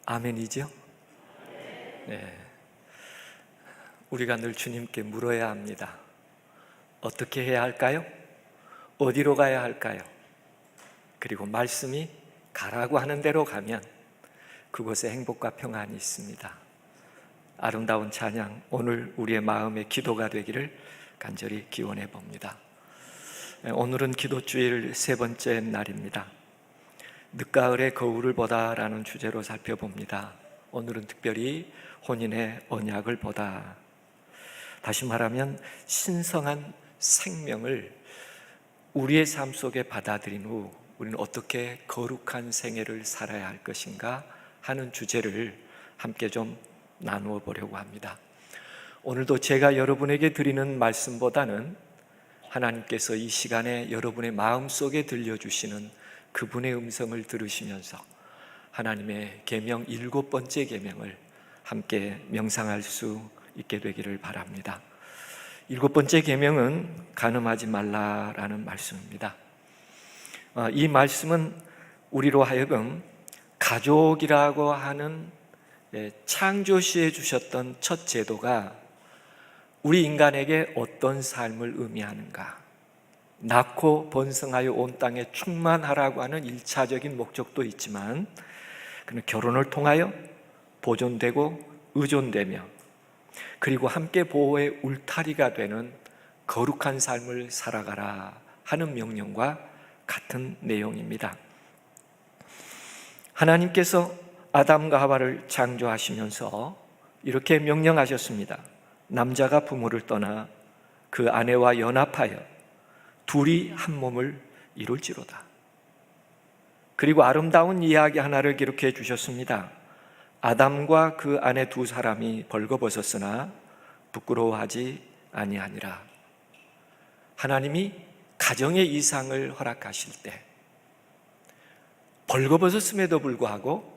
아멘이죠? 네. 우리가 늘 주님께 물어야 합니다. 어떻게 해야 할까요? 어디로 가야 할까요? 그리고 말씀이 가라고 하는 대로 가면 그곳에 행복과 평안이 있습니다. 아름다운 찬양, 오늘 우리의 마음의 기도가 되기를 간절히 기원해 봅니다. 오늘은 기도주일 세 번째 날입니다. 늦가을의 거울을 보다라는 주제로 살펴봅니다. 오늘은 특별히 혼인의 언약을 보다. 다시 말하면 신성한 생명을 우리의 삶 속에 받아들인 후 우리는 어떻게 거룩한 생애를 살아야 할 것인가 하는 주제를 함께 좀 나누어 보려고 합니다. 오늘도 제가 여러분에게 드리는 말씀보다는 하나님께서 이 시간에 여러분의 마음속에 들려주시는 그분의 음성을 들으시면서 하나님의 계명 7번째 계명을 함께 명상할 수 있게 되기를 바랍니다. 7번째 계명은 간음하지 말라라는 말씀입니다. 이 말씀은 우리로 하여금 가족이라고 하는 창조시에 주셨던 첫 제도가 우리 인간에게 어떤 삶을 의미하는가, 낳고 번성하여 온 땅에 충만하라고 하는 1차적인 목적도 있지만 그는 결혼을 통하여 보존되고 의존되며 그리고 함께 보호의 울타리가 되는 거룩한 삶을 살아가라 하는 명령과 같은 내용입니다. 하나님께서 아담과 하와를 창조하시면서 이렇게 명령하셨습니다. 남자가 부모를 떠나 그 아내와 연합하여 둘이 한 몸을 이룰지로다. 그리고 아름다운 이야기 하나를 기록해 주셨습니다. 아담과 그 아내 두 사람이 벌거벗었으나 부끄러워하지 아니하니라. 하나님이 가정의 이상을 허락하실 때 벌거벗었음에도 불구하고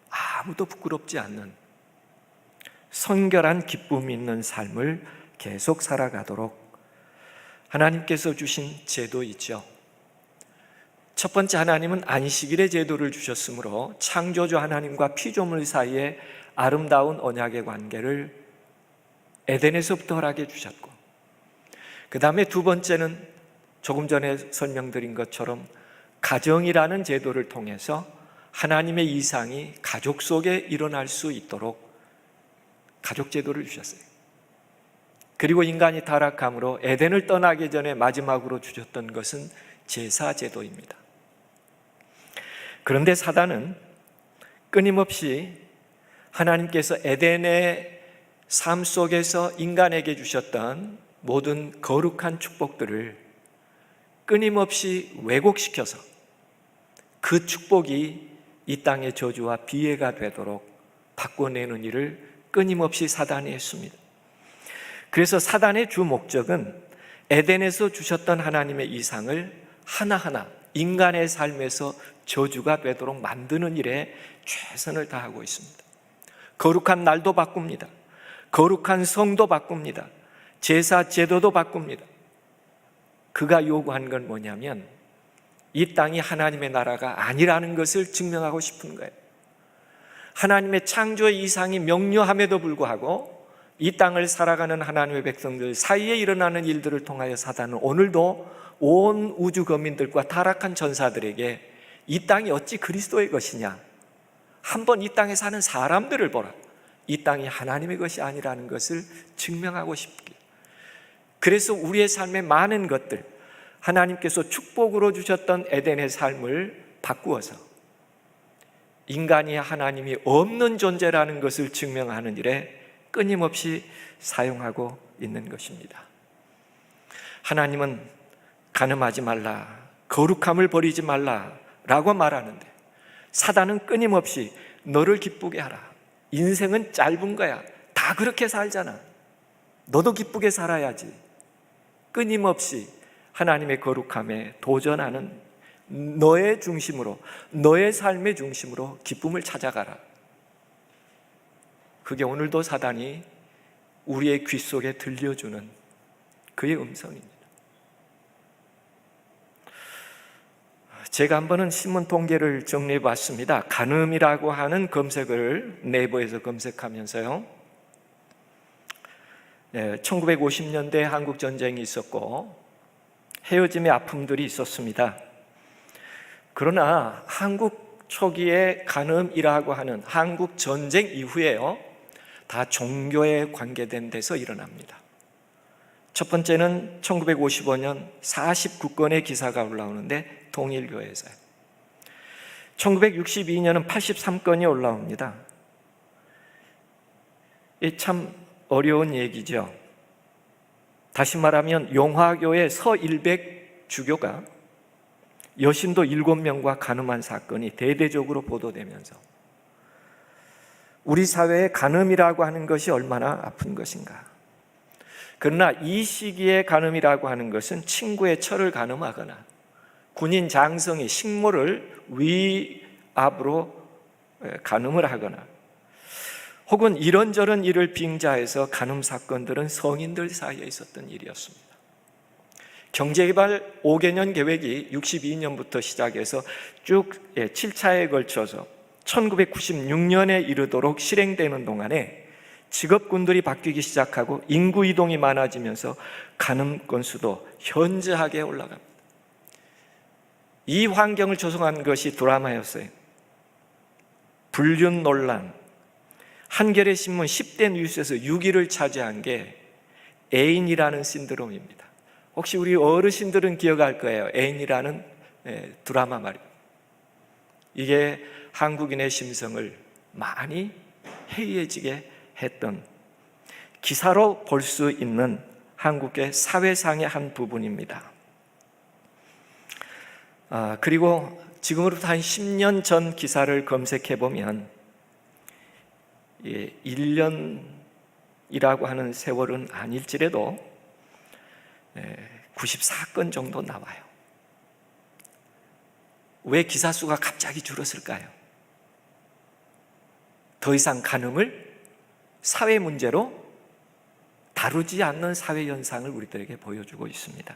아무도 부끄럽지 않는 성결한 기쁨이 있는 삶을 계속 살아가도록 하나님께서 주신 제도이죠. 첫 번째, 하나님은 안식일의 제도를 주셨으므로 창조주 하나님과 피조물 사이에 아름다운 언약의 관계를 에덴에서부터 허락해 주셨고, 그 다음에 두 번째는 조금 전에 설명드린 것처럼 가정이라는 제도를 통해서 하나님의 이상이 가족 속에 일어날 수 있도록 가족 제도를 주셨어요. 그리고 인간이 타락함으로 에덴을 떠나기 전에 마지막으로 주셨던 것은 제사 제도입니다. 그런데 사단은 끊임없이 하나님께서 에덴의 삶 속에서 인간에게 주셨던 모든 거룩한 축복들을 끊임없이 왜곡시켜서 그 축복이 이 땅의 저주와 비애가 되도록 바꿔내는 일을 끊임없이 사단이 했습니다. 그래서 사단의 주 목적은 에덴에서 주셨던 하나님의 이상을 하나하나 인간의 삶에서 저주가 되도록 만드는 일에 최선을 다하고 있습니다. 거룩한 날도 바꿉니다. 거룩한 성도 바꿉니다. 제사 제도도 바꿉니다. 그가 요구한 건 뭐냐면 이 땅이 하나님의 나라가 아니라는 것을 증명하고 싶은 거예요. 하나님의 창조의 이상이 명료함에도 불구하고 이 땅을 살아가는 하나님의 백성들 사이에 일어나는 일들을 통하여 사단은 오늘도 온 우주 거민들과 타락한 전사들에게 이 땅이 어찌 그리스도의 것이냐, 한번 이 땅에 사는 사람들을 보라, 이 땅이 하나님의 것이 아니라는 것을 증명하고 싶기에, 그래서 우리의 삶의 많은 것들, 하나님께서 축복으로 주셨던 에덴의 삶을 바꾸어서 인간이 하나님이 없는 존재라는 것을 증명하는 일에 끊임없이 사용하고 있는 것입니다. 하나님은 간음하지 말라, 거룩함을 버리지 말라라고 말하는데 사단은 끊임없이 너를 기쁘게 하라, 인생은 짧은 거야, 다 그렇게 살잖아, 너도 기쁘게 살아야지, 끊임없이 하나님의 거룩함에 도전하는 너의 중심으로, 너의 삶의 중심으로 기쁨을 찾아가라. 그게 오늘도 사단이 우리의 귀 속에 들려주는 그의 음성입니다. 제가 한번은 신문 통계를 정리해 봤습니다. 간음이라고 하는 검색을 네이버에서 검색하면서요, 1950년대 한국 전쟁이 있었고 헤어짐의 아픔들이 있었습니다. 그러나 한국 초기의 간음이라고 하는 한국 전쟁 이후에요, 다 종교에 관계된 데서 일어납니다. 첫 번째는 1955년 49건의 기사가 올라오는데 통일교회에서요. 1962년은 83건이 올라옵니다. 이 참 어려운 얘기죠. 다시 말하면 용화교회 서일백 주교가 여신도 7명과 간음한 사건이 대대적으로 보도되면서 우리 사회의 간음이라고 하는 것이 얼마나 아픈 것인가. 그러나 이 시기의 간음이라고 하는 것은 친구의 철을 간음하거나 군인 장성이 식모를 위압으로 간음을 하거나 혹은 이런저런 일을 빙자해서 간음 사건들은 성인들 사이에 있었던 일이었습니다. 경제개발 5개년 계획이 62년부터 시작해서 쭉 7차에 걸쳐서 1996년에 이르도록 실행되는 동안에 직업군들이 바뀌기 시작하고 인구 이동이 많아지면서 간음 건수도 현저하게 올라갑니다. 이 환경을 조성한 것이 드라마였어요. 불륜 논란, 한겨레 신문 10대 뉴스에서 6위를 차지한 게 애인이라는 신드롬입니다. 혹시 우리 어르신들은 기억할 거예요. 애인이라는 드라마 말이에요. 이게 한국인의 심성을 많이 해이해지게 했던 기사로 볼 수 있는 한국의 사회상의 한 부분입니다. 그리고 지금으로부터 한 10년 전 기사를 검색해 보면 1년이라고 하는 세월은 아닐지라도 94건 정도 나와요. 왜 기사 수가 갑자기 줄었을까요? 더 이상 간음을 사회 문제로 다루지 않는 사회 현상을 우리들에게 보여주고 있습니다.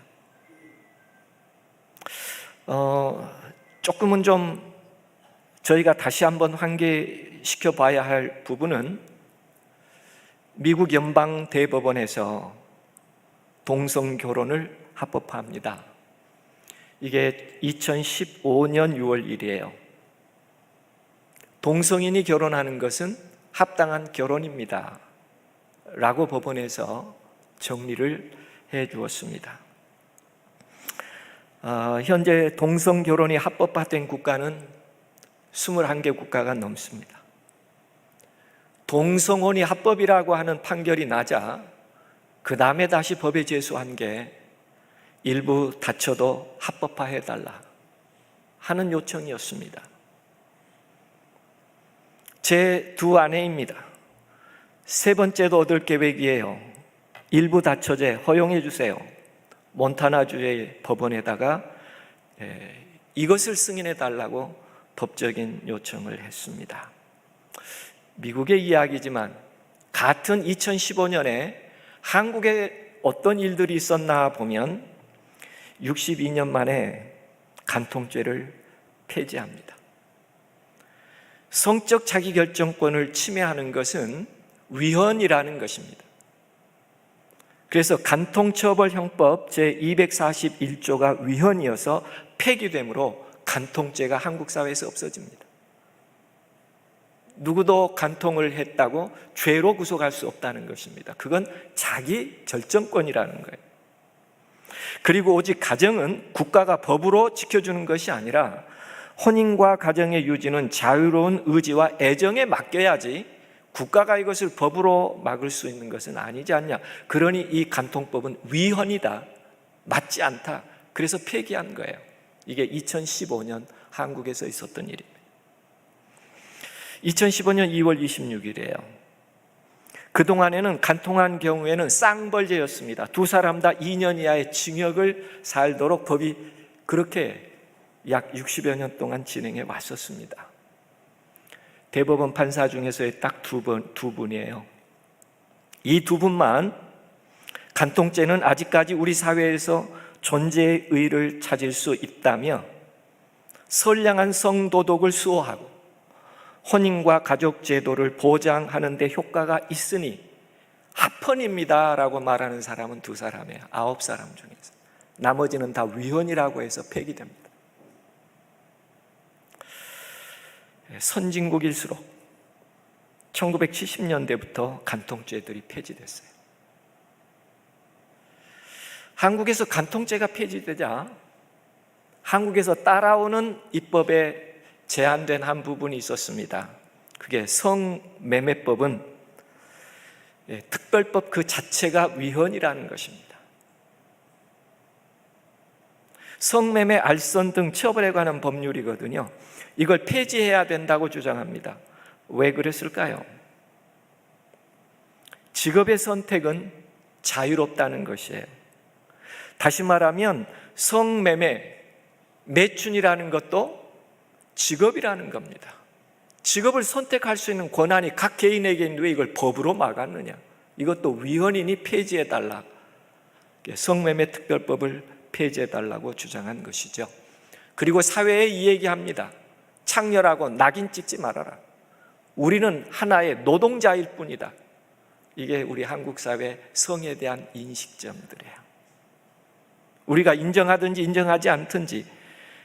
조금은 좀 저희가 다시 한번 환기시켜 봐야 할 부분은 미국 연방 대법원에서 동성 결혼을 합법화합니다. 이게 2015년 6월 1일이에요. 동성인이 결혼하는 것은 합당한 결혼입니다 라고 법원에서 정리를 해 주었습니다. 현재 동성 결혼이 합법화된 국가는 21개 국가가 넘습니다. 동성혼이 합법이라고 하는 판결이 나자 그 다음에 다시 법에 제소한 게 일부 다쳐도 합법화해달라 하는 요청이었습니다. 제 두 아내입니다. 세 번째도 얻을 계획이에요. 일부 다처제 허용해 주세요. 몬타나주의 법원에다가 이것을 승인해 달라고 법적인 요청을 했습니다. 미국의 이야기지만 같은 2015년에 한국에 어떤 일들이 있었나 보면 62년 만에 간통죄를 폐지합니다. 성적 자기결정권을 침해하는 것은 위헌이라는 것입니다. 그래서 간통처벌형법 제241조가 위헌이어서 폐기되므로 간통죄가 한국 사회에서 없어집니다. 누구도 간통을 했다고 죄로 구속할 수 없다는 것입니다. 그건 자기 결정권이라는 거예요. 그리고 오직 가정은 국가가 법으로 지켜주는 것이 아니라 혼인과 가정의 유지는 자유로운 의지와 애정에 맡겨야지 국가가 이것을 법으로 막을 수 있는 것은 아니지 않냐. 그러니 이 간통법은 위헌이다, 맞지 않다. 그래서 폐기한 거예요. 이게 2015년 한국에서 있었던 일입니다. 2015년 2월 26일이에요. 그동안에는 간통한 경우에는 쌍벌죄였습니다. 두 사람 다 2년 이하의 징역을 살도록 법이 그렇게 약 60여 년 동안 진행해 왔었습니다. 대법원 판사 중에서의 딱 두 분이에요. 이 두 분만 간통죄는 아직까지 우리 사회에서 존재의 의의를 찾을 수 있다며 선량한 성도덕을 수호하고 혼인과 가족 제도를 보장하는 데 효과가 있으니 합헌입니다 라고 말하는 사람은 2사람이에요. 9사람 중에서. 나머지는 다 위헌이라고 해서 폐기됩니다. 선진국일수록 1970년대부터 간통죄들이 폐지됐어요. 한국에서 간통죄가 폐지되자 한국에서 따라오는 입법에 제한된 한 부분이 있었습니다. 그게 성매매법은 특별법 그 자체가 위헌이라는 것입니다. 성매매, 알선 등 처벌에 관한 법률이거든요. 이걸 폐지해야 된다고 주장합니다. 왜 그랬을까요? 직업의 선택은 자유롭다는 것이에요. 다시 말하면 성매매, 매춘이라는 것도 직업이라는 겁니다. 직업을 선택할 수 있는 권한이 각 개인에게 있는데 왜 이걸 법으로 막았느냐? 이것도 위헌이니 폐지해달라. 성매매 특별법을 폐지해달라고 주장한 것이죠. 그리고 사회에 이 얘기합니다. 창렬하고 낙인 찍지 말아라. 우리는 하나의 노동자일 뿐이다. 이게 우리 한국 사회 성에 대한 인식점들이에요. 우리가 인정하든지 인정하지 않든지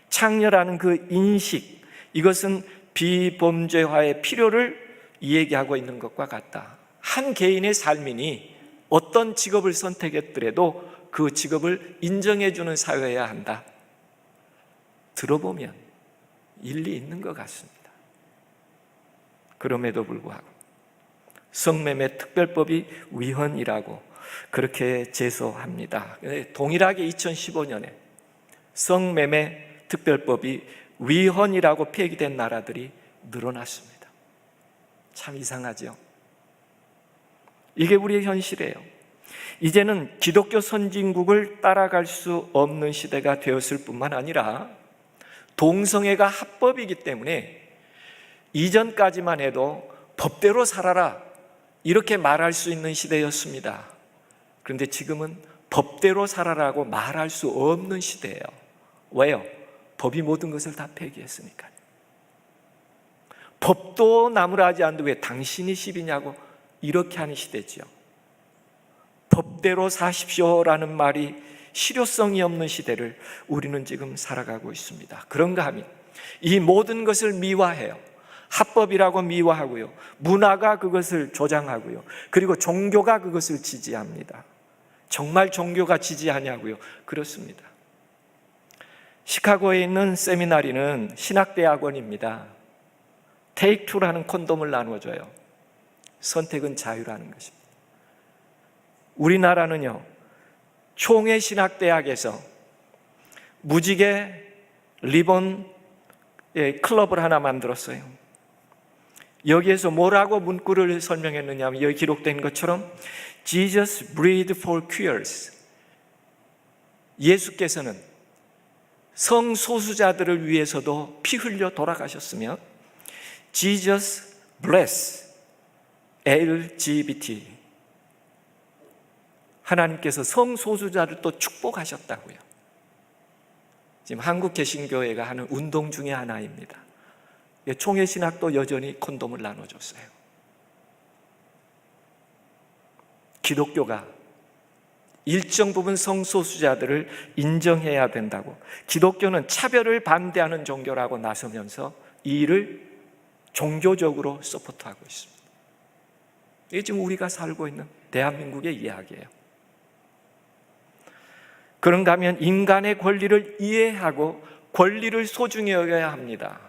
창렬하는 그 인식, 이것은 비범죄화의 필요를 이야기하고 있는 것과 같다. 한 개인의 삶이니 어떤 직업을 선택했더라도 그 직업을 인정해주는 사회여야 한다. 들어보면 일리 있는 것 같습니다. 그럼에도 불구하고 성매매 특별법이 위헌이라고 그렇게 제소합니다. 동일하게 2015년에 성매매 특별법이 위헌이라고 폐기된 나라들이 늘어났습니다. 참 이상하죠? 이게 우리의 현실이에요. 이제는 기독교 선진국을 따라갈 수 없는 시대가 되었을 뿐만 아니라 동성애가 합법이기 때문에 이전까지만 해도 법대로 살아라 이렇게 말할 수 있는 시대였습니다. 그런데 지금은 법대로 살아라고 말할 수 없는 시대예요. 왜요? 법이 모든 것을 다 폐기했으니까요. 법도 나무라지 않는데 왜 당신이 시비냐고 이렇게 하는 시대죠. 법대로 사십시오라는 말이 실효성이 없는 시대를 우리는 지금 살아가고 있습니다. 그런가 하면 이 모든 것을 미화해요. 합법이라고 미화하고요. 문화가 그것을 조장하고요. 그리고 종교가 그것을 지지합니다. 정말 종교가 지지하냐고요? 그렇습니다. 시카고에 있는 세미나리는 신학대학원입니다. 테이크 투라는 콘돔을 나눠줘요. 선택은 자유라는 것입니다. 우리나라는요, 총회 신학대학에서 무지개 리본 클럽을 하나 만들었어요. 여기에서 뭐라고 문구를 설명했느냐 하면 여기 기록된 것처럼 Jesus breathed for queers. 예수께서는 성소수자들을 위해서도 피 흘려 돌아가셨으며 Jesus bless LGBT. 하나님께서 성소수자를 또 축복하셨다고요. 지금 한국 개신교회가 하는 운동 중에 하나입니다. 총회 신학도 여전히 콘돔을 나눠줬어요. 기독교가 일정 부분 성소수자들을 인정해야 된다고, 기독교는 차별을 반대하는 종교라고 나서면서 이 일을 종교적으로 서포트하고 있습니다. 이게 지금 우리가 살고 있는 대한민국의 이야기예요. 그런가 하면 인간의 권리를 이해하고 권리를 소중히 여겨야 합니다.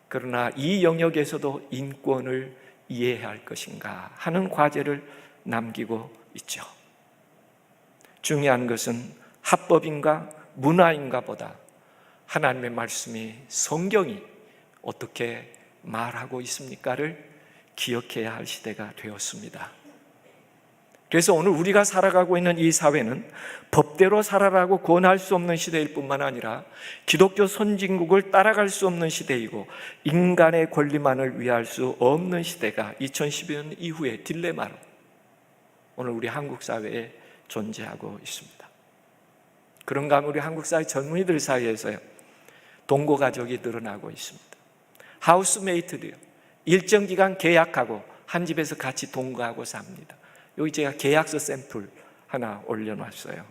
그러나 이 영역에서도 인권을 이해해야 할 것인가 하는 과제를 남기고 있죠. 중요한 것은 합법인가 문화인가 보다 하나님의 말씀이, 성경이 어떻게 말하고 있습니까를 기억해야 할 시대가 되었습니다. 그래서 오늘 우리가 살아가고 있는 이 사회는 법대로 살아라고 권할 수 없는 시대일 뿐만 아니라 기독교 선진국을 따라갈 수 없는 시대이고 인간의 권리만을 위할 수 없는 시대가 2012년 이후의 딜레마로 오늘 우리 한국 사회에 존재하고 있습니다. 그런가 하면 우리 한국 사회 젊은이들 사이에서요, 동거 가족이 늘어나고 있습니다. 하우스메이트도요. 일정 기간 계약하고 한 집에서 같이 동거하고 삽니다. 여기 제가 계약서 샘플 하나 올려놨어요.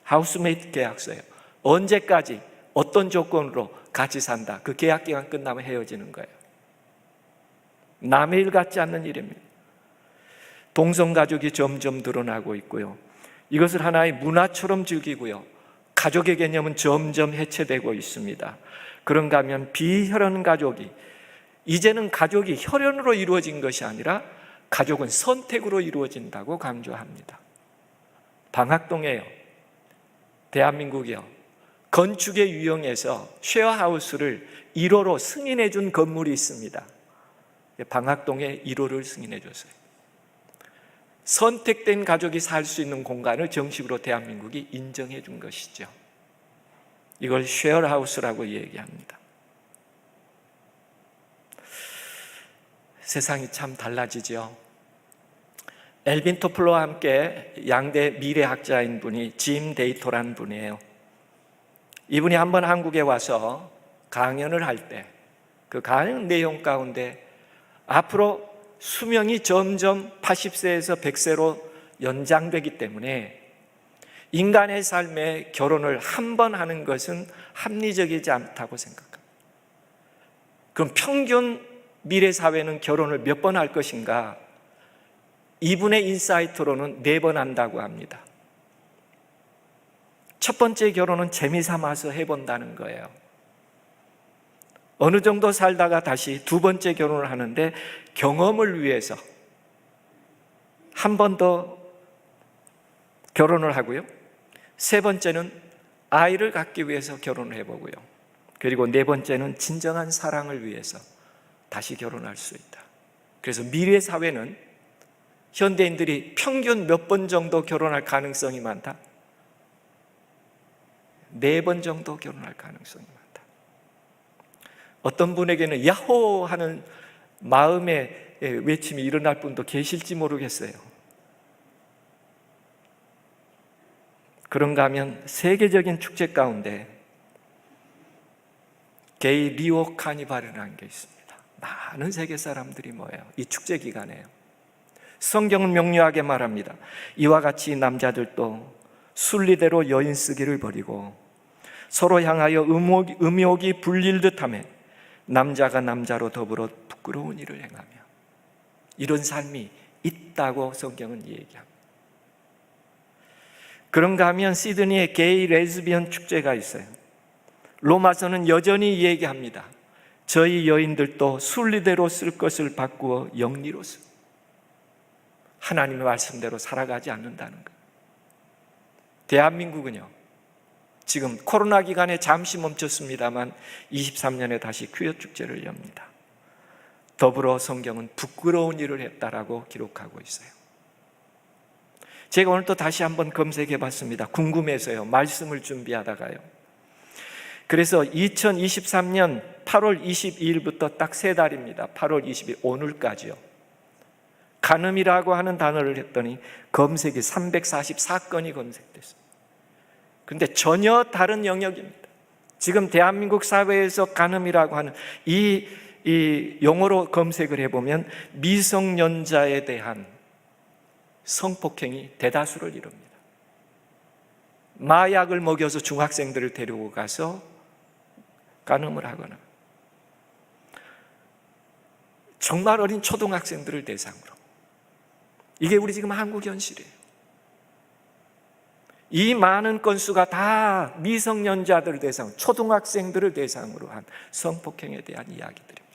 하우스메이트 계약서예요. 언제까지 어떤 조건으로 같이 산다. 그 계약 기간 끝나면 헤어지는 거예요. 남의 일 같지 않는 일입니다. 동성가족이 점점 늘어나고 있고요. 이것을 하나의 문화처럼 즐기고요. 가족의 개념은 점점 해체되고 있습니다. 그런가 하면 비혈연 가족이, 이제는 가족이 혈연으로 이루어진 것이 아니라 가족은 선택으로 이루어진다고 강조합니다. 방학동에요, 대한민국이요, 건축의 유형에서 쉐어하우스를 1호로 승인해 준 건물이 있습니다. 방학동에 1호를 승인해 줬어요. 선택된 가족이 살 수 있는 공간을 정식으로 대한민국이 인정해 준 것이죠. 이걸 쉐어하우스라고 얘기합니다. 세상이 참 달라지죠. 엘빈 토플러와 함께 양대 미래학자인 분이 짐 데이터라는 분이에요. 이분이 한번 한국에 와서 강연을 할 때 그 강연 내용 가운데 앞으로 수명이 점점 80세에서 100세로 연장되기 때문에 인간의 삶에 결혼을 한 번 하는 것은 합리적이지 않다고 생각합니다. 그럼 평균 미래 사회는 결혼을 몇 번 할 것인가? 이분의 인사이트로는 4번 한다고 합니다. 첫 번째 결혼은 재미삼아서 해본다는 거예요. 어느 정도 살다가 다시 두 번째 결혼을 하는데 경험을 위해서 한 번 더 결혼을 하고요. 세 번째는 아이를 갖기 위해서 결혼을 해보고요. 그리고 네 번째는 진정한 사랑을 위해서 다시 결혼할 수 있다. 그래서 미래 사회는 현대인들이 평균 몇 번 정도 결혼할 가능성이 많다? 4번 정도 결혼할 가능성이 많다. 어떤 분에게는 야호 하는 마음의 외침이 일어날 분도 계실지 모르겠어요. 그런가 하면 세계적인 축제 가운데 게이 리오 카니발이라는 게 있습니다. 많은 세계 사람들이 모여요. 이 축제 기간에요. 성경은 명료하게 말합니다. 이와 같이 남자들도 순리대로 여인 쓰기를 버리고 서로 향하여 음욕이 불릴 듯하며 남자가 남자로 더불어 부끄러운 일을 행하며, 이런 삶이 있다고 성경은 얘기합니다. 그런가 하면 시드니에 게이 레즈비언 축제가 있어요. 로마서는 여전히 얘기합니다. 저희 여인들도 순리대로 쓸 것을 바꾸어 영리로 쓰, 하나님의 말씀대로 살아가지 않는다는 거예요. 대한민국은요, 지금 코로나 기간에 잠시 멈췄습니다만 23년에 다시 퀴어 축제를 엽니다. 더불어 성경은 부끄러운 일을 했다라고 기록하고 있어요. 제가 오늘 또 다시 한번 검색해 봤습니다. 궁금해서요. 말씀을 준비하다가요. 그래서 2023년 8월 22일부터 딱 3달입니다. 8월 22일 오늘까지요. 간음이라고 하는 단어를 했더니 검색이 344건이 검색됐어요. 그런데 전혀 다른 영역입니다. 지금 대한민국 사회에서 간음이라고 하는 이 용어로 검색을 해보면 미성년자에 대한 성폭행이 대다수를 이룹니다. 마약을 먹여서 중학생들을 데리고 가서 간음을 하거나, 정말 어린 초등학생들을 대상으로. 이게 우리 지금 한국 현실이에요. 이 많은 건수가 다 미성년자들을 대상으로, 초등학생들을 대상으로 한 성폭행에 대한 이야기들입니다.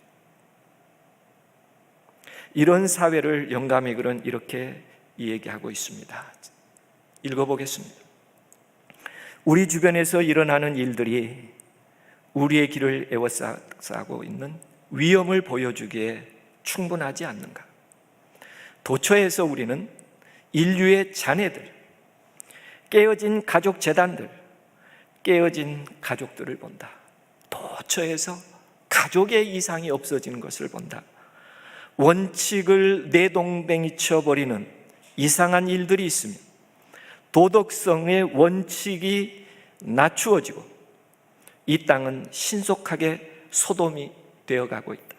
이런 사회를 영감의 글은 이렇게 얘기하고 있습니다. 읽어보겠습니다. 우리 주변에서 일어나는 일들이 우리의 길을 에워싸고 있는 위험을 보여주기에 충분하지 않는가? 도처에서 우리는 인류의 잔해들, 깨어진 가족 재단들, 깨어진 가족들을 본다. 도처에서 가족의 이상이 없어지는 것을 본다. 원칙을 내동댕이 쳐버리는 이상한 일들이 있으며 도덕성의 원칙이 낮추어지고 이 땅은 신속하게 소돔이 되어가고 있다.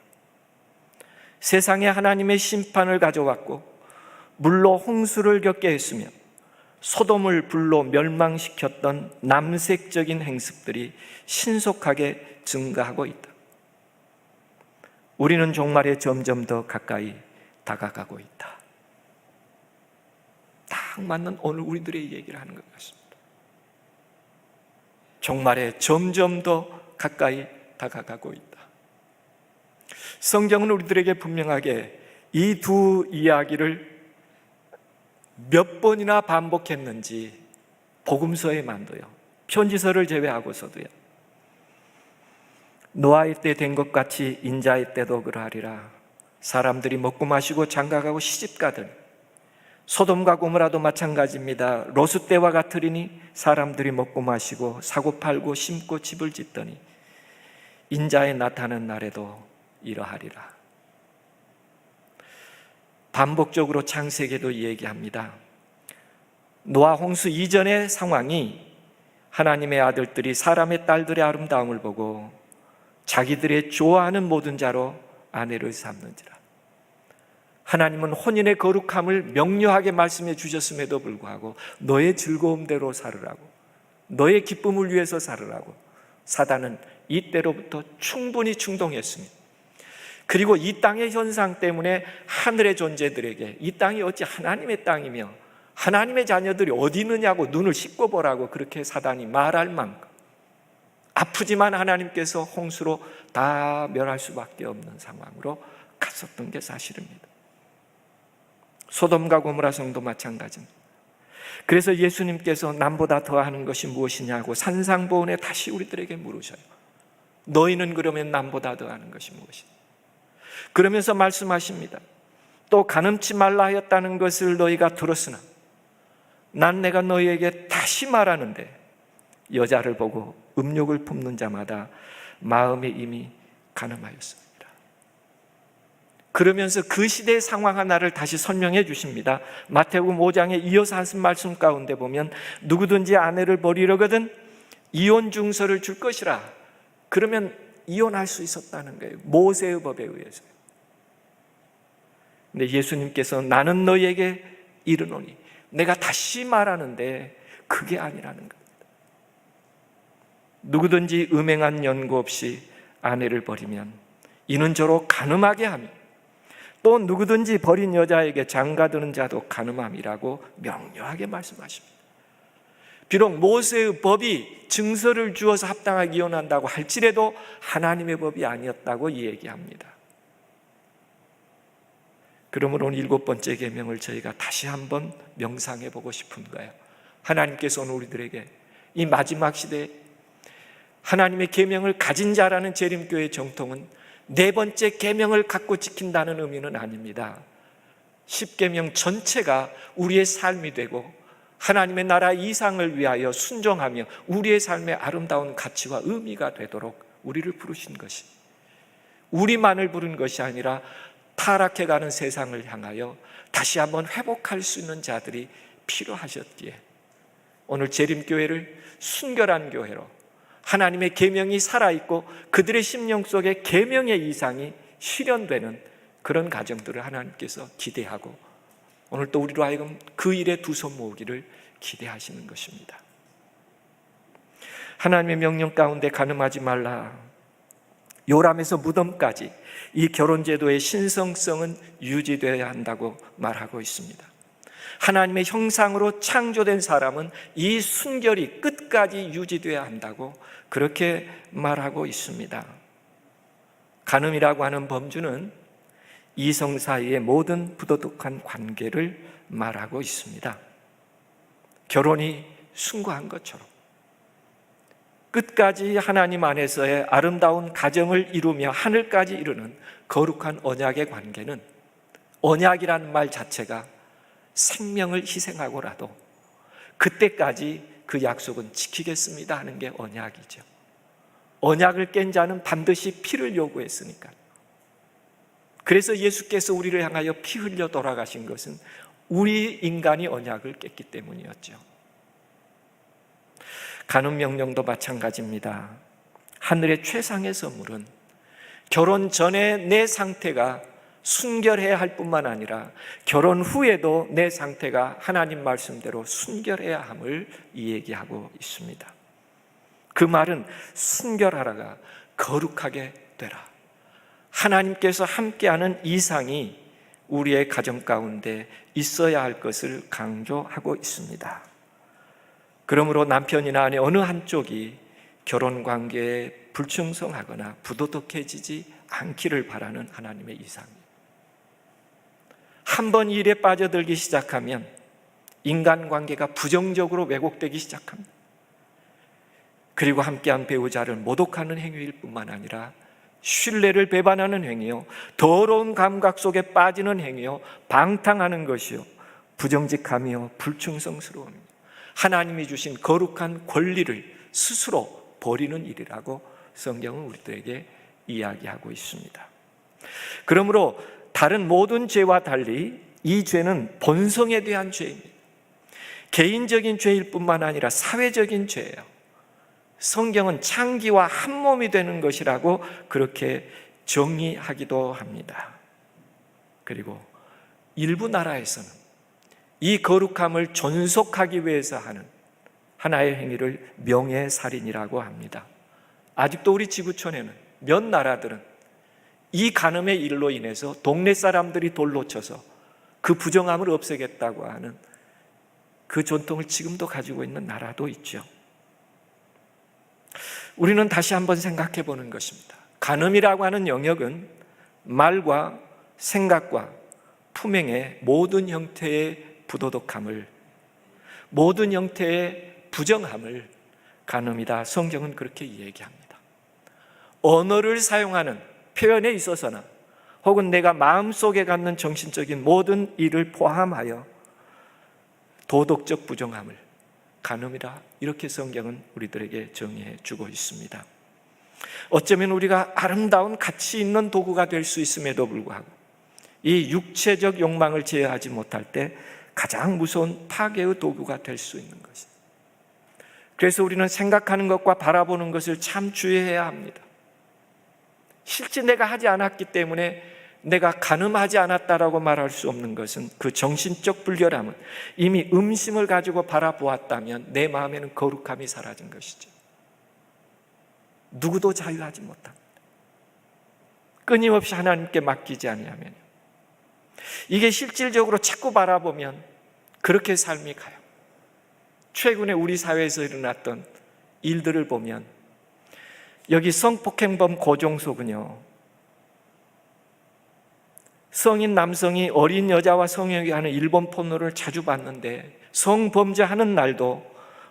세상에 하나님의 심판을 가져왔고 물로 홍수를 겪게 했으며 소돔을 불로 멸망시켰던 남색적인 행습들이 신속하게 증가하고 있다. 우리는 종말에 점점 더 가까이 다가가고 있다. 딱 맞는 오늘 우리들의 얘기를 하는 것 같습니다. 종말에 점점 더 가까이 다가가고 있다. 성경은 우리들에게 분명하게 이 두 이야기를 몇 번이나 반복했는지 복음서에만도요, 편지서를 제외하고서도요, 노아의 때 된 것 같이 인자의 때도 그러하리라. 사람들이 먹고 마시고 장가가고 시집가더니, 소돔과 고모라도 마찬가지입니다. 로스 때와 같으리니 사람들이 먹고 마시고 사고 팔고 심고 집을 짓더니 인자의 나타나는 날에도 이러하리라. 반복적으로 창세기도 얘기합니다. 노아 홍수 이전의 상황이 하나님의 아들들이 사람의 딸들의 아름다움을 보고 자기들의 좋아하는 모든 자로 아내를 삼는지라. 하나님은 혼인의 거룩함을 명료하게 말씀해 주셨음에도 불구하고 너의 즐거움대로 살으라고, 너의 기쁨을 위해서 살으라고 사단은 이때로부터 충분히 충동했습니다. 그리고 이 땅의 현상 때문에 하늘의 존재들에게 이 땅이 어찌 하나님의 땅이며 하나님의 자녀들이 어디 있느냐고 눈을 씻고 보라고 그렇게 사단이 말할 만큼 아프지만 하나님께서 홍수로 다 멸할 수밖에 없는 상황으로 갔었던 게 사실입니다. 소돔과 고모라 성도 마찬가지입니다. 그래서 예수님께서 남보다 더하는 것이 무엇이냐고 산상보훈에 다시 우리들에게 물으셔요. 너희는 그러면 남보다 더하는 것이 무엇이냐? 그러면서 말씀하십니다. 또 간음치 말라 하였다는 것을 너희가 들었으나 난 내가 너희에게 다시 말하는데 여자를 보고 음욕을 품는 자마다 마음에 이미 간음하였습니다. 그러면서 그 시대의 상황 하나를 다시 설명해 주십니다. 마태복음 5장에 이어서 하신 말씀 가운데 보면 누구든지 아내를 버리려거든 이혼 증서를 줄 것이라. 그러면 이혼할 수 있었다는 거예요. 모세의 법에 의해서. 근데 예수님께서 나는 너희에게 이르노니, 내가 다시 말하는데 그게 아니라는 겁니다. 누구든지 음행한 연고 없이 아내를 버리면 이는 저로 간음하게 하며 또 누구든지 버린 여자에게 장가드는 자도 간음함이라고 명료하게 말씀하십니다. 비록 모세의 법이 증서를 주어서 합당하게 이혼한다고 할지라도 하나님의 법이 아니었다고 얘기합니다. 그러므로 오늘 7번째 계명을 저희가 다시 한번 명상해 보고 싶은 거예요. 하나님께서 오늘 우리들에게 이 마지막 시대에 하나님의 계명을 가진 자라는 재림교회의 정통은 4번째 계명을 갖고 지킨다는 의미는 아닙니다. 10계명 전체가 우리의 삶이 되고 하나님의 나라 이상을 위하여 순종하며 우리의 삶의 아름다운 가치와 의미가 되도록 우리를 부르신 것이, 우리만을 부른 것이 아니라 타락해가는 세상을 향하여 다시 한번 회복할 수 있는 자들이 필요하셨기에 오늘 재림교회를 순결한 교회로 하나님의 계명이 살아있고 그들의 심령 속에 계명의 이상이 실현되는 그런 가정들을 하나님께서 기대하고 오늘 또 우리로 하여금 그 일에 두 손 모으기를 기대하시는 것입니다. 하나님의 명령 가운데 간음하지 말라, 요람에서 무덤까지 이 결혼제도의 신성성은 유지되어야 한다고 말하고 있습니다. 하나님의 형상으로 창조된 사람은 이 순결이 끝까지 유지되어야 한다고 그렇게 말하고 있습니다. 간음이라고 하는 범주는 이성 사이의 모든 부도덕한 관계를 말하고 있습니다. 결혼이 숭고한 것처럼 끝까지 하나님 안에서의 아름다운 가정을 이루며 하늘까지 이루는 거룩한 언약의 관계는, 언약이라는 말 자체가 생명을 희생하고라도 그때까지 그 약속은 지키겠습니다 하는 게 언약이죠. 언약을 깬 자는 반드시 피를 요구했으니까. 그래서 예수께서 우리를 향하여 피 흘려 돌아가신 것은 우리 인간이 언약을 깼기 때문이었죠. 간음 명령도 마찬가지입니다. 하늘의 최상의 선물은 결혼 전에 내 상태가 순결해야 할 뿐만 아니라 결혼 후에도 내 상태가 하나님 말씀대로 순결해야 함을 이야기하고 있습니다. 그 말은 순결하라가 거룩하게 되라. 하나님께서 함께하는 이상이 우리의 가정 가운데 있어야 할 것을 강조하고 있습니다. 그러므로 남편이나 아내 어느 한쪽이 결혼 관계에 불충성하거나 부도덕해지지 않기를 바라는 하나님의 이상입니다. 한번 일에 빠져들기 시작하면 인간관계가 부정적으로 왜곡되기 시작합니다. 그리고 함께한 배우자를 모독하는 행위일 뿐만 아니라 신뢰를 배반하는 행위요, 더러운 감각 속에 빠지는 행위요, 방탕하는 것이요, 부정직하며 불충성스러움입니다. 하나님이 주신 거룩한 권리를 스스로 버리는 일이라고 성경은 우리들에게 이야기하고 있습니다. 그러므로 다른 모든 죄와 달리 이 죄는 본성에 대한 죄입니다. 개인적인 죄일 뿐만 아니라 사회적인 죄예요. 성경은 창기와 한 몸이 되는 것이라고 그렇게 정의하기도 합니다. 그리고 일부 나라에서는 이 거룩함을 존속하기 위해서 하는 하나의 행위를 명예살인이라고 합니다. 아직도 우리 지구촌에는 몇 나라들은 이 간음의 일로 인해서 동네 사람들이 돌로 쳐서 그 부정함을 없애겠다고 하는 그 전통을 지금도 가지고 있는 나라도 있죠. 우리는 다시 한번 생각해 보는 것입니다. 간음이라고 하는 영역은 말과 생각과 품행의 모든 형태의 부도덕함을, 모든 형태의 부정함을 간음이다. 성경은 그렇게 얘기합니다. 언어를 사용하는 표현에 있어서나 혹은 내가 마음속에 갖는 정신적인 모든 일을 포함하여 도덕적 부정함을 간음이다. 이렇게 성경은 우리들에게 정의해 주고 있습니다. 어쩌면 우리가 아름다운 가치 있는 도구가 될 수 있음에도 불구하고 이 육체적 욕망을 제어하지 못할 때 가장 무서운 파괴의 도구가 될 수 있는 것입니다. 그래서 우리는 생각하는 것과 바라보는 것을 참 주의해야 합니다. 실제 내가 하지 않았기 때문에 내가 간음하지 않았다라고 말할 수 없는 것은 그 정신적 불결함은 이미 음심을 가지고 바라보았다면 내 마음에는 거룩함이 사라진 것이죠. 누구도 자유하지 못합니다. 끊임없이 하나님께 맡기지 아니하면 이게 실질적으로 자꾸 바라보면 그렇게 삶이 가요. 최근에 우리 사회에서 일어났던 일들을 보면 여기 성폭행범 고종석은요, 성인 남성이 어린 여자와 성행위 하는 일본 포노를 자주 봤는데 성범죄하는 날도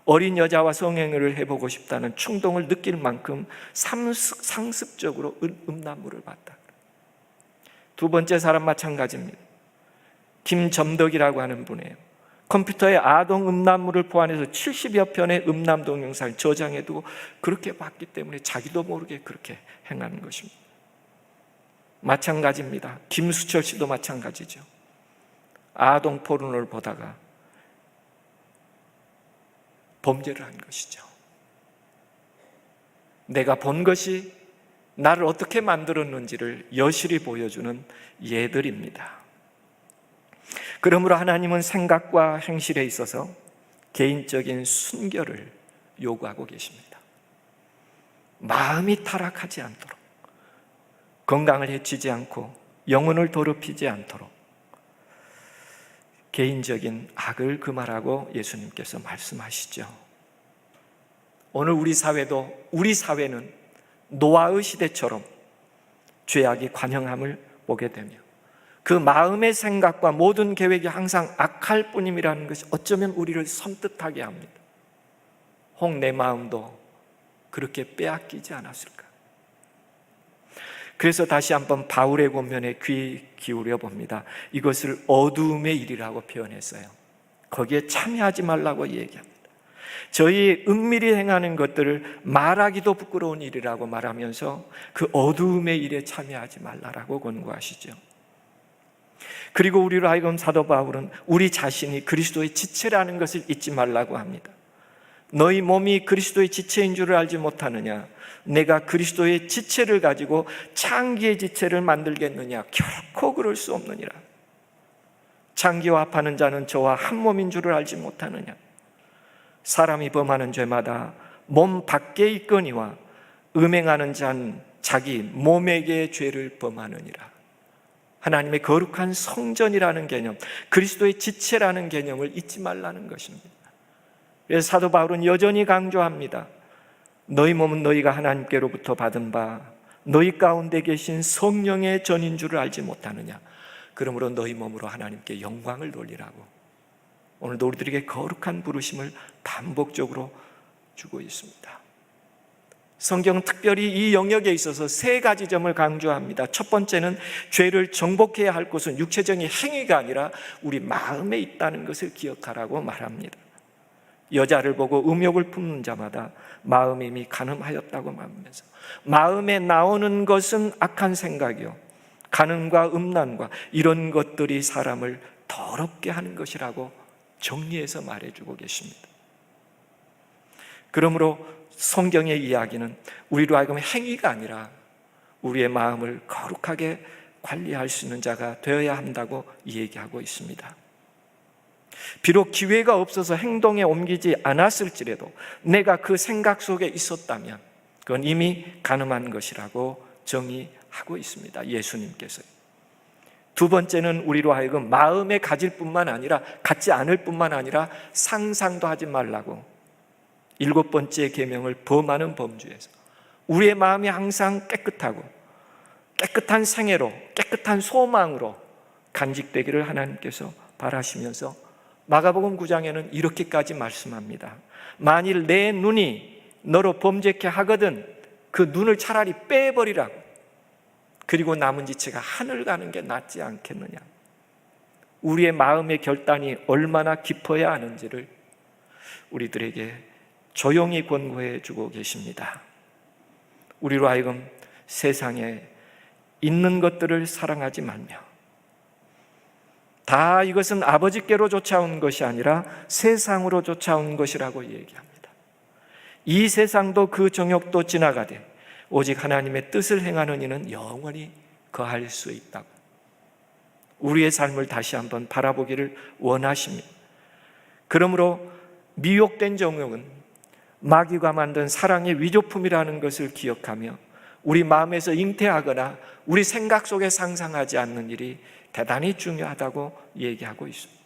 어린 여자와 성행위를 해보고 싶다는 충동을 느낄 만큼 상습적으로 음란물을 봤다. 두 번째 사람 마찬가지입니다. 김점덕이라고 하는 분이에요. 컴퓨터에 아동 음란물을 포함해서 70여 편의 음란 동영상을 저장해두고 그렇게 봤기 때문에 자기도 모르게 그렇게 행하는 것입니다. 마찬가지입니다. 김수철 씨도 마찬가지죠. 아동 포르노를 보다가 범죄를 한 것이죠. 내가 본 것이 나를 어떻게 만들었는지를 여실히 보여주는 예들입니다. 그러므로 하나님은 생각과 행실에 있어서 개인적인 순결을 요구하고 계십니다. 마음이 타락하지 않도록, 건강을 해치지 않고 영혼을 더럽히지 않도록 개인적인 악을 금하라고 예수님께서 말씀하시죠. 오늘 우리 사회는 노아의 시대처럼 죄악이 관영함을 보게 되며 그 마음의 생각과 모든 계획이 항상 악할 뿐임이라는 것이 어쩌면 우리를 섬뜩하게 합니다. 혹 내 마음도 그렇게 빼앗기지 않았을까? 그래서 다시 한번 바울의 권면에 귀 기울여 봅니다. 이것을 어두움의 일이라고 표현했어요. 거기에 참여하지 말라고 얘기합니다. 저희 은밀히 행하는 것들을 말하기도 부끄러운 일이라고 말하면서 그 어두움의 일에 참여하지 말라라고 권고하시죠. 그리고 우리로 하여금 사도 바울은 우리 자신이 그리스도의 지체라는 것을 잊지 말라고 합니다. 너희 몸이 그리스도의 지체인 줄을 알지 못하느냐? 내가 그리스도의 지체를 가지고 창기의 지체를 만들겠느냐? 결코 그럴 수 없느니라. 창기와 합하는 자는 저와 한 몸인 줄을 알지 못하느냐? 사람이 범하는 죄마다 몸 밖에 있거니와 음행하는 자는 자기 몸에게 죄를 범하느니라. 하나님의 거룩한 성전이라는 개념, 그리스도의 지체라는 개념을 잊지 말라는 것입니다. 그래서 사도 바울은 여전히 강조합니다. 너희 몸은 너희가 하나님께로부터 받은 바 너희 가운데 계신 성령의 전인 줄을 알지 못하느냐? 그러므로 너희 몸으로 하나님께 영광을 돌리라고 오늘도 우리들에게 거룩한 부르심을 반복적으로 주고 있습니다. 성경은 특별히 이 영역에 있어서 세 가지 점을 강조합니다. 첫 번째는 죄를 정복해야 할 것은 육체적인 행위가 아니라 우리 마음에 있다는 것을 기억하라고 말합니다. 여자를 보고 음욕을 품는 자마다 마음이 이미 간음하였다고 말하면서 마음에 나오는 것은 악한 생각이요 간음과 음란과 이런 것들이 사람을 더럽게 하는 것이라고 정리해서 말해주고 계십니다. 그러므로 성경의 이야기는 우리로 하여금 행위가 아니라 우리의 마음을 거룩하게 관리할 수 있는 자가 되어야 한다고 얘기하고 있습니다. 비록 기회가 없어서 행동에 옮기지 않았을지라도 내가 그 생각 속에 있었다면 그건 이미 간음한 것이라고 정의하고 있습니다. 예수님께서. 두 번째는 우리로 하여금 마음에 가질 뿐만 아니라 갖지 않을 뿐만 아니라 상상도 하지 말라고 일곱 번째 계명을 범하는 범주에서 우리의 마음이 항상 깨끗하고 깨끗한 생애로 깨끗한 소망으로 간직되기를 하나님께서 바라시면서 마가복음 9장에는 이렇게까지 말씀합니다. 만일 내 눈이 너로 범죄케 하거든 그 눈을 차라리 빼버리라고. 그리고 남은 지체가 하늘 가는 게 낫지 않겠느냐. 우리의 마음의 결단이 얼마나 깊어야 하는지를 우리들에게 조용히 권고해 주고 계십니다. 우리로 하여금 세상에 있는 것들을 사랑하지 말며 다 이것은 아버지께로 쫓아온 것이 아니라 세상으로 쫓아온 것이라고 얘기합니다. 이 세상도 그 정욕도 지나가되 오직 하나님의 뜻을 행하는 이는 영원히 거할 수 있다고 우리의 삶을 다시 한번 바라보기를 원하십니다. 그러므로 미혹된 정욕은 마귀가 만든 사랑의 위조품이라는 것을 기억하며 우리 마음에서 잉태하거나 우리 생각 속에 상상하지 않는 일이 대단히 중요하다고 얘기하고 있습니다.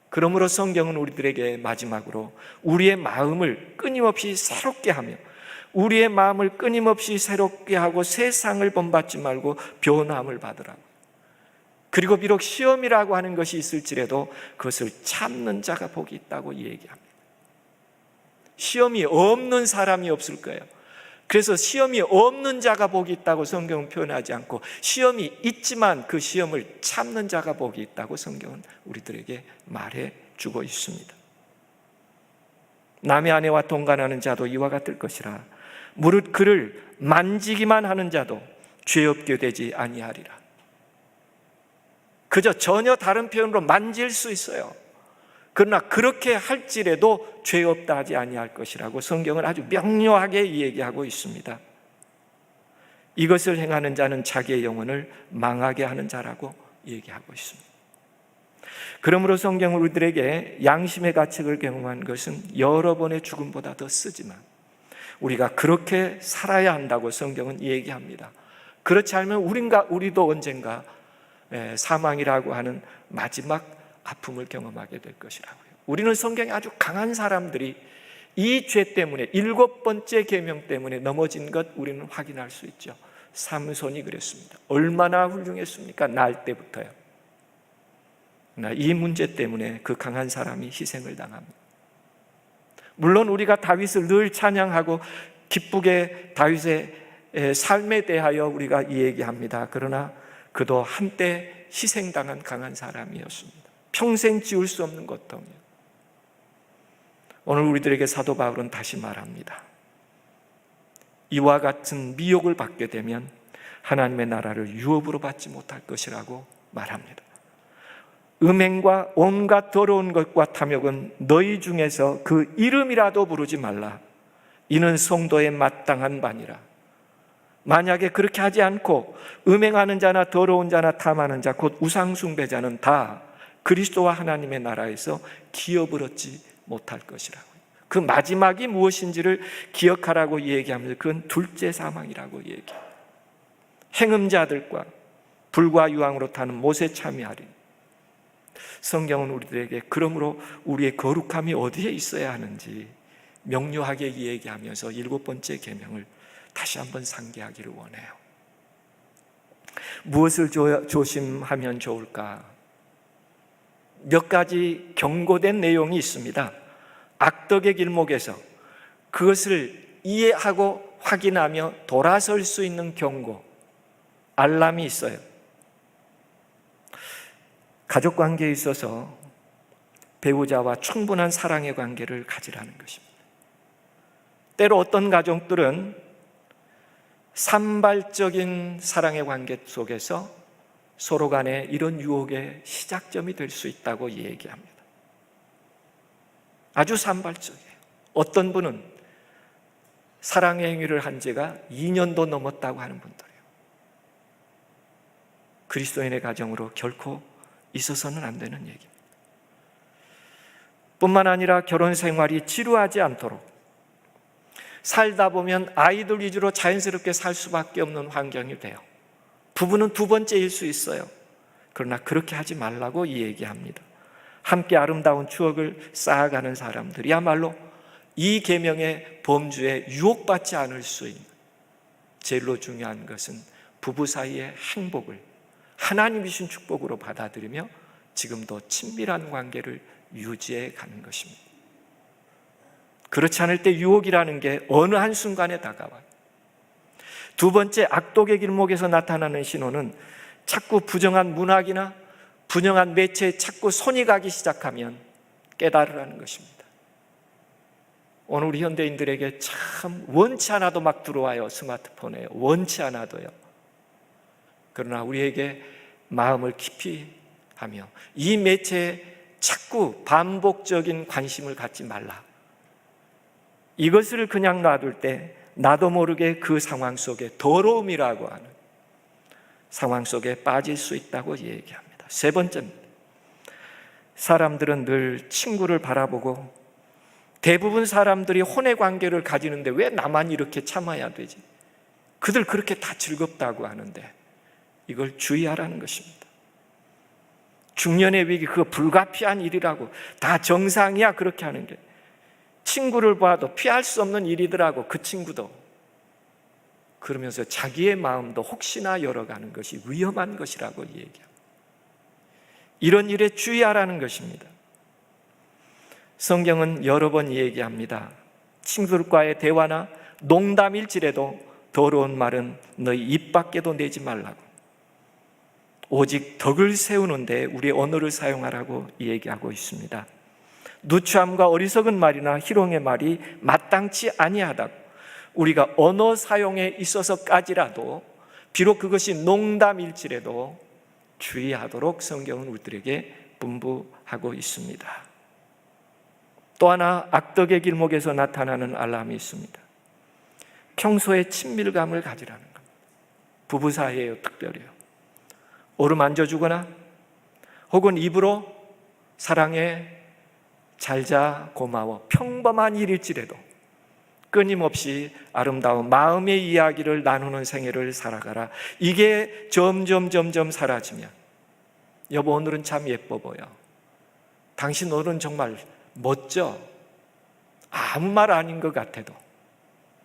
그러므로 성경은 우리들에게 마지막으로 우리의 마음을 끊임없이 새롭게 하며 우리의 마음을 끊임없이 새롭게 하고 세상을 본받지 말고 변함을 받으라고. 그리고 비록 시험이라고 하는 것이 있을지라도 그것을 참는 자가 복이 있다고 얘기합니다. 시험이 없는 사람이 없을 거예요. 그래서 시험이 없는 자가 복이 있다고 성경은 표현하지 않고 시험이 있지만 그 시험을 참는 자가 복이 있다고 성경은 우리들에게 말해주고 있습니다. 남의 아내와 동간하는 자도 이와 같을 것이라. 무릇 그를 만지기만 하는 자도 죄 없게 되지 아니하리라. 그저 전혀 다른 표현으로 만질 수 있어요. 그러나 그렇게 할지라도 죄 없다 하지 아니할 것이라고 성경은 아주 명료하게 얘기하고 있습니다. 이것을 행하는 자는 자기의 영혼을 망하게 하는 자라고 얘기하고 있습니다. 그러므로 성경은 우리들에게 양심의 가책을 경험한 것은 여러 번의 죽음보다 더 쓰지만 우리가 그렇게 살아야 한다고 성경은 얘기합니다. 그렇지 않으면 우리도 언젠가 사망이라고 하는 마지막 아픔을 경험하게 될 것이라고요. 우리는 성경에 아주 강한 사람들이 이 죄 때문에 7번째 계명 때문에 넘어진 것 우리는 확인할 수 있죠. 삼손이 그랬습니다. 얼마나 훌륭했습니까? 날 때부터요. 이 문제 때문에 그 강한 사람이 희생을 당합니다. 물론 우리가 다윗을 늘 찬양하고 기쁘게 다윗의 삶에 대하여 우리가 얘기합니다. 그러나 그도 한때 희생당한 강한 사람이었습니다. 평생 지울 수 없는 고통이에요. 오늘 우리들에게 사도 바울은 다시 말합니다. 이와 같은 미혹을 받게 되면 하나님의 나라를 유업으로 받지 못할 것이라고 말합니다. 음행과 온갖 더러운 것과 탐욕은 너희 중에서 그 이름이라도 부르지 말라. 이는 성도의 마땅한 바니라. 만약에 그렇게 하지 않고 음행하는 자나 더러운 자나 탐하는 자 곧 우상숭배자는 다 그리스도와 하나님의 나라에서 기업을 얻지 못할 것이라고요. 그 마지막이 무엇인지를 기억하라고 얘기하면서 그건 둘째 사망이라고 얘기해요. 행음자들과 불과 유황으로 타는 못에 참여하리. 성경은 우리들에게 그러므로 우리의 거룩함이 어디에 있어야 하는지 명료하게 얘기하면서 7번째 계명을 다시 한번 상기하기를 원해요. 무엇을 조심하면 좋을까? 몇 가지 경고된 내용이 있습니다. 악덕의 길목에서 그것을 이해하고 확인하며 돌아설 수 있는 경고, 알람이 있어요. 가족 관계에 있어서 배우자와 충분한 사랑의 관계를 가지라는 것입니다. 때로 어떤 가족들은 산발적인 사랑의 관계 속에서 서로 간에 이런 유혹의 시작점이 될 수 있다고 얘기합니다. 아주 산발적이에요. 어떤 분은 사랑의 행위를 한 지가 2년도 넘었다고 하는 분들이에요. 그리스도인의 가정으로 결코 있어서는 안 되는 얘기입니다. 뿐만 아니라 결혼 생활이 지루하지 않도록 살다 보면 아이들 위주로 자연스럽게 살 수밖에 없는 환경이 돼요. 부부는 두 번째일 수 있어요. 그러나 그렇게 하지 말라고 얘기합니다. 함께 아름다운 추억을 쌓아가는 사람들이야말로 이 계명의 범주에 유혹받지 않을 수 있는, 제일로 중요한 것은 부부 사이의 행복을 하나님이 주신 축복으로 받아들이며 지금도 친밀한 관계를 유지해 가는 것입니다. 그렇지 않을 때 유혹이라는 게 어느 한순간에 다가와요. 두 번째, 악독의 길목에서 나타나는 신호는 자꾸 부정한 문학이나 분명한 매체에 자꾸 손이 가기 시작하면 깨달으라는 것입니다. 오늘 우리 현대인들에게 참 원치 않아도 막 들어와요. 스마트폰에 원치 않아도요. 그러나 우리에게 마음을 깊이 하며 이 매체에 자꾸 반복적인 관심을 갖지 말라. 이것을 그냥 놔둘 때 나도 모르게 그 상황 속에 더러움이라고 하는 상황 속에 빠질 수 있다고 얘기합니다. 세 번째입니다. 사람들은 늘 친구를 바라보고 대부분 사람들이 혼의 관계를 가지는데 왜 나만 이렇게 참아야 되지? 그들 그렇게 다 즐겁다고 하는데 이걸 주의하라는 것입니다. 중년의 위기, 그거 불가피한 일이라고, 다 정상이야 그렇게 하는 게. 친구를 봐도 피할 수 없는 일이더라고, 그 친구도. 그러면서 자기의 마음도 혹시나 열어가는 것이 위험한 것이라고 얘기합니다. 이런 일에 주의하라는 것입니다. 성경은 여러 번 얘기합니다. 친구들과의 대화나 농담일지라도 더러운 말은 너희 입 밖에도 내지 말라고. 오직 덕을 세우는 데 우리의 언어를 사용하라고 얘기하고 있습니다. 누추함과 어리석은 말이나 희롱의 말이 마땅치 아니하다고. 우리가 언어 사용에 있어서까지라도 비록 그것이 농담일지라도 주의하도록 성경은 우리들에게 분부하고 있습니다. 또 하나 악덕의 길목에서 나타나는 알람이 있습니다. 평소에 친밀감을 가지라는 겁니다. 부부 사이에요, 특별히요. 어루만져주거나 혹은 입으로 사랑해, 잘자, 고마워, 평범한 일일지라도 끊임없이 아름다운 마음의 이야기를 나누는 생애를 살아가라. 이게 점점 사라지면, 여보 오늘은 참 예뻐 보여, 당신 오늘은 정말 멋져, 아무 말 아닌 것 같아도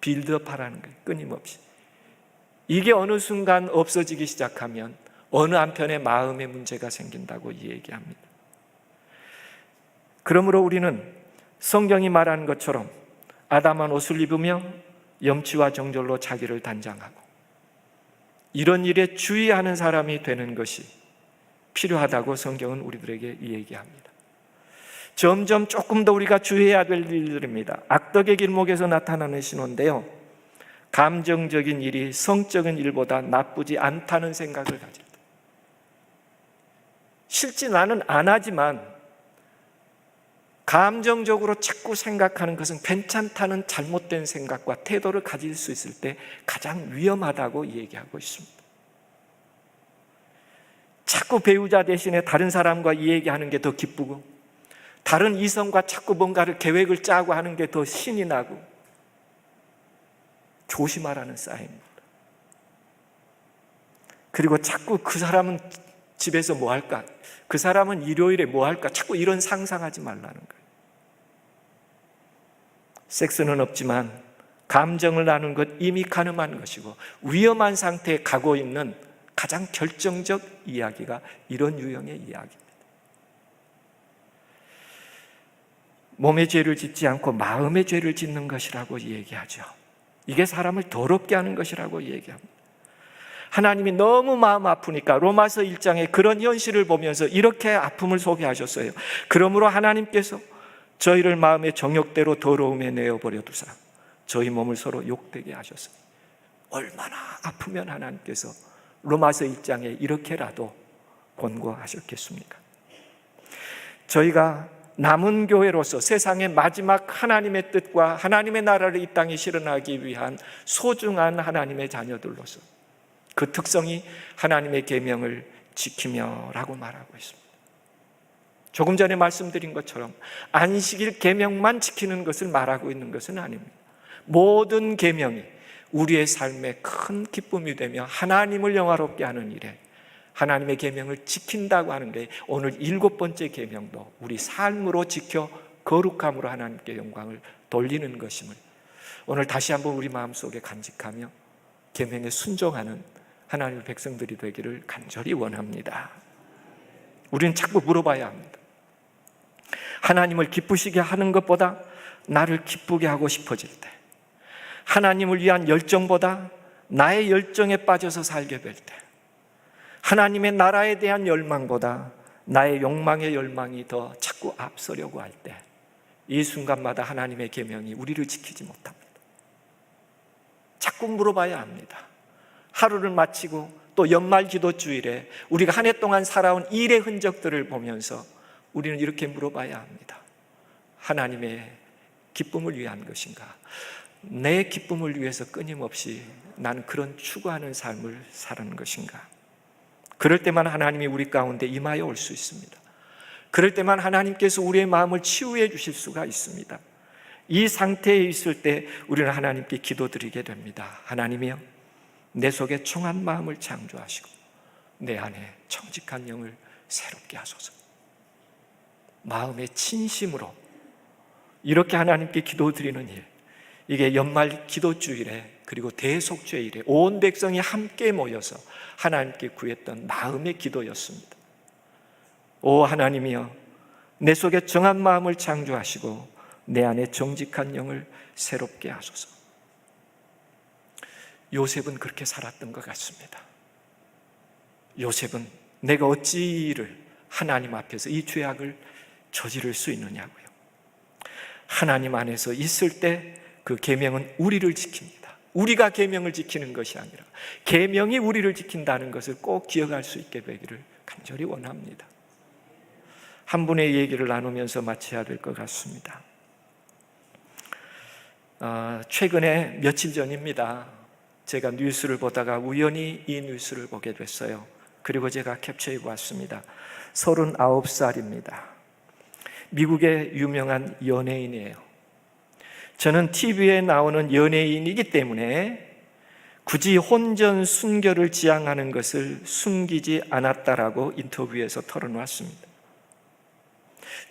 빌드업 하라는 거예요. 끊임없이. 이게 어느 순간 없어지기 시작하면 어느 한편의 마음의 문제가 생긴다고 얘기합니다. 그러므로 우리는 성경이 말하는 것처럼 아담한 옷을 입으며 염치와 정절로 자기를 단장하고 이런 일에 주의하는 사람이 되는 것이 필요하다고 성경은 우리들에게 얘기합니다. 점점 조금 더 우리가 주의해야 될 일들입니다. 악덕의 길목에서 나타나는 신호인데요, 감정적인 일이 성적인 일보다 나쁘지 않다는 생각을 가질 때, 실제 나는 안 하지만 감정적으로 자꾸 생각하는 것은 괜찮다는 잘못된 생각과 태도를 가질 수 있을 때 가장 위험하다고 얘기하고 있습니다. 자꾸 배우자 대신에 다른 사람과 얘기하는 게 더 기쁘고, 다른 이성과 자꾸 뭔가를 계획을 짜고 하는 게 더 신이 나고, 조심하라는 사인입니다. 그리고 자꾸 그 사람은 집에서 뭐 할까? 그 사람은 일요일에 뭐 할까? 자꾸 이런 상상하지 말라는 거예요. 섹스는 없지만 감정을 나누는 것 이미 가늠한 것이고, 위험한 상태에 가고 있는 가장 결정적 이야기가 이런 유형의 이야기입니다. 몸의 죄를 짓지 않고 마음의 죄를 짓는 것이라고 얘기하죠. 이게 사람을 더럽게 하는 것이라고 얘기합니다. 하나님이 너무 마음 아프니까 로마서 1장에 그런 현실을 보면서 이렇게 아픔을 소개하셨어요. 그러므로 하나님께서 저희를 마음의 정욕대로 더러움에 내어버려 두사 저희 몸을 서로 욕되게 하셨어요. 얼마나 아프면 하나님께서 로마서 1장에 이렇게라도 권고하셨겠습니까? 저희가 남은 교회로서 세상의 마지막 하나님의 뜻과 하나님의 나라를 이 땅에 실현하기 위한 소중한 하나님의 자녀들로서 그 특성이 하나님의 계명을 지키며라고 말하고 있습니다. 조금 전에 말씀드린 것처럼 안식일 계명만 지키는 것을 말하고 있는 것은 아닙니다. 모든 계명이 우리의 삶에 큰 기쁨이 되며 하나님을 영화롭게 하는 일에 하나님의 계명을 지킨다고 하는 게 오늘 7번째 계명도 우리 삶으로 지켜 거룩함으로 하나님께 영광을 돌리는 것임을 오늘 다시 한번 우리 마음속에 간직하며 계명에 순종하는 하나님의 백성들이 되기를 간절히 원합니다. 우리는 자꾸 물어봐야 합니다. 하나님을 기쁘시게 하는 것보다 나를 기쁘게 하고 싶어질 때, 하나님을 위한 열정보다 나의 열정에 빠져서 살게 될 때, 하나님의 나라에 대한 열망보다 나의 욕망의 열망이 더 자꾸 앞서려고 할 때, 이 순간마다 하나님의 계명이 우리를 지키지 못합니다. 자꾸 물어봐야 합니다. 하루를 마치고 또 연말 기도 주일에 우리가 한 해 동안 살아온 일의 흔적들을 보면서 우리는 이렇게 물어봐야 합니다. 하나님의 기쁨을 위한 것인가? 내 기쁨을 위해서 끊임없이 나는 그런 추구하는 삶을 사는 것인가? 그럴 때만 하나님이 우리 가운데 임하여 올 수 있습니다. 그럴 때만 하나님께서 우리의 마음을 치유해 주실 수가 있습니다. 이 상태에 있을 때 우리는 하나님께 기도드리게 됩니다. 하나님이여, 내 속에 청한 마음을 창조하시고 내 안에 정직한 영을 새롭게 하소서. 마음의 진심으로 이렇게 하나님께 기도드리는 일, 이게 연말 기도주일에 그리고 대속죄일에 온 백성이 함께 모여서 하나님께 구했던 마음의 기도였습니다. 오 하나님이여, 내 속에 정한 마음을 창조하시고 내 안에 정직한 영을 새롭게 하소서. 요셉은 그렇게 살았던 것 같습니다. 요셉은 내가 어찌 이 일을 하나님 앞에서 이 죄악을 저지를 수 있느냐고요. 하나님 안에서 있을 때 그 계명은 우리를 지킵니다. 우리가 계명을 지키는 것이 아니라 계명이 우리를 지킨다는 것을 꼭 기억할 수 있게 되기를 간절히 원합니다. 한 분의 얘기를 나누면서 마쳐야 될 것 같습니다. 최근에 며칠 전입니다. 제가 뉴스를 보다가 우연히 이 뉴스를 보게 됐어요. 그리고 제가 캡처해 보았습니다. 39살입니다. 미국의 유명한 연예인이에요. 저는 TV에 나오는 연예인이기 때문에 굳이 혼전 순결을 지향하는 것을 숨기지 않았다라고 인터뷰에서 털어놨습니다.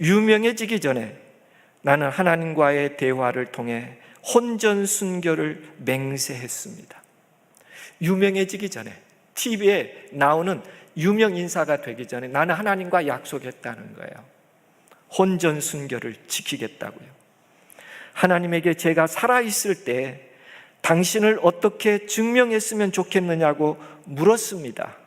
유명해지기 전에 나는 하나님과의 대화를 통해 혼전 순결을 맹세했습니다. 유명해지기 전에, TV에 나오는 유명 인사가 되기 전에 나는 하나님과 약속했다는 거예요. 혼전 순결을 지키겠다고요. 하나님에게 제가 살아있을 때 당신을 어떻게 증명했으면 좋겠느냐고 물었습니다.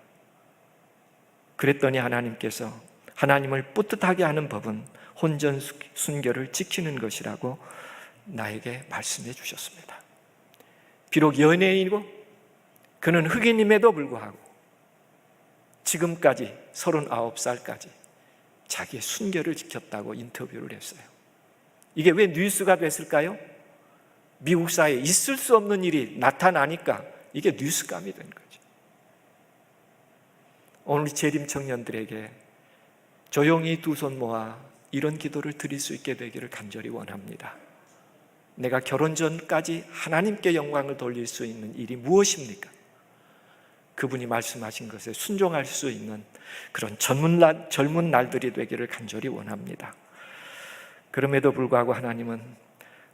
그랬더니 하나님께서 하나님을 뿌듯하게 하는 법은 혼전 순결을 지키는 것이라고 나에게 말씀해 주셨습니다. 비록 연예인이고 그는 흑인임에도 불구하고 지금까지 39살까지 자기의 순결을 지켰다고 인터뷰를 했어요. 이게 왜 뉴스가 됐을까요? 미국 사회에 있을 수 없는 일이 나타나니까 이게 뉴스감이 된 거죠. 오늘 재림 청년들에게 조용히 두 손 모아 이런 기도를 드릴 수 있게 되기를 간절히 원합니다. 내가 결혼 전까지 하나님께 영광을 돌릴 수 있는 일이 무엇입니까? 그분이 말씀하신 것에 순종할 수 있는 그런 젊은 날들이 되기를 간절히 원합니다. 그럼에도 불구하고 하나님은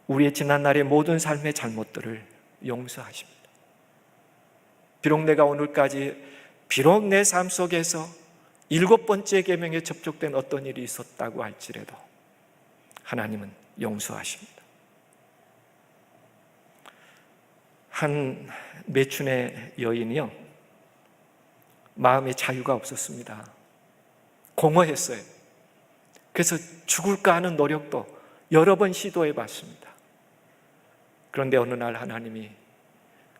우리의 지난날의 모든 삶의 잘못들을 용서하십니다. 비록 내가 오늘까지 비록 내 삶 속에서 7번째 계명에 접촉된 어떤 일이 있었다고 할지라도 하나님은 용서하십니다. 한 매춘의 여인이요, 마음의 자유가 없었습니다. 공허했어요. 그래서 죽을까 하는 노력도 여러 번 시도해 봤습니다. 그런데 어느 날 하나님이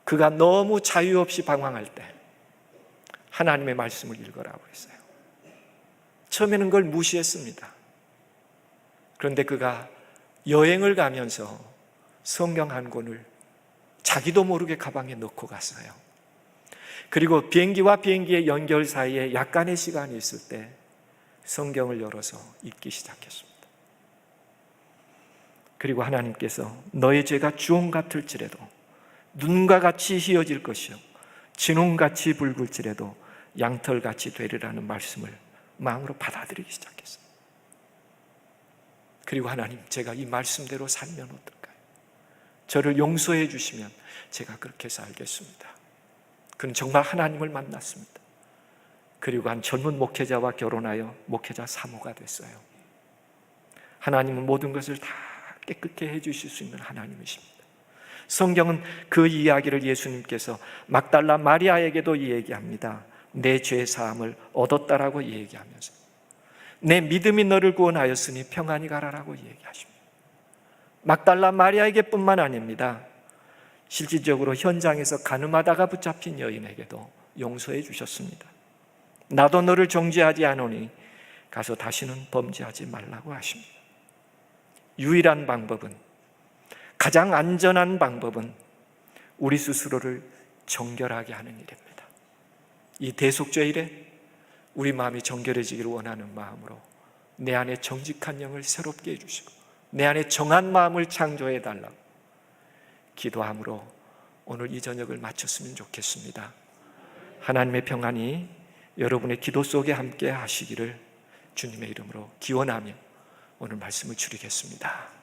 그가 너무 자유 없이 방황할 때 하나님의 말씀을 읽으라고 했어요. 처음에는 그걸 무시했습니다. 그런데 그가 여행을 가면서 성경 한 권을 자기도 모르게 가방에 넣고 갔어요. 그리고 비행기와 비행기의 연결 사이에 약간의 시간이 있을 때 성경을 열어서 읽기 시작했습니다. 그리고 하나님께서 너의 죄가 주홍 같을지라도 눈과 같이 희어질 것이요 진홍같이 붉을지라도 양털같이 되리라는 말씀을 마음으로 받아들이기 시작했어요. 그리고 하나님, 제가 이 말씀대로 살면 어떨까요? 저를 용서해 주시면 제가 그렇게 살겠습니다. 그는 정말 하나님을 만났습니다. 그리고 한 젊은 목회자와 결혼하여 목회자 3호가 됐어요. 하나님은 모든 것을 다 깨끗게 해주실 수 있는 하나님이십니다. 성경은 그 이야기를 예수님께서 막달라 마리아에게도 이야기합니다. 내 죄 사함을 얻었다라고 이야기하면서 내 믿음이 너를 구원하였으니 평안히 가라라고 이야기하십니다. 막달라 마리아에게 뿐만 아닙니다. 실질적으로 현장에서 가늠하다가 붙잡힌 여인에게도 용서해 주셨습니다. 나도 너를 정죄하지 않으니 가서 다시는 범죄하지 말라고 하십니다. 유일한 방법은, 가장 안전한 방법은 우리 스스로를 정결하게 하는 일입니다. 이 대속죄일에 우리 마음이 정결해지기를 원하는 마음으로 내 안에 정직한 영을 새롭게 해주시고 내 안에 정한 마음을 창조해 달라고 기도함으로 오늘 이 저녁을 마쳤으면 좋겠습니다. 하나님의 평안이 여러분의 기도 속에 함께 하시기를 주님의 이름으로 기원하며 오늘 말씀을 줄이겠습니다.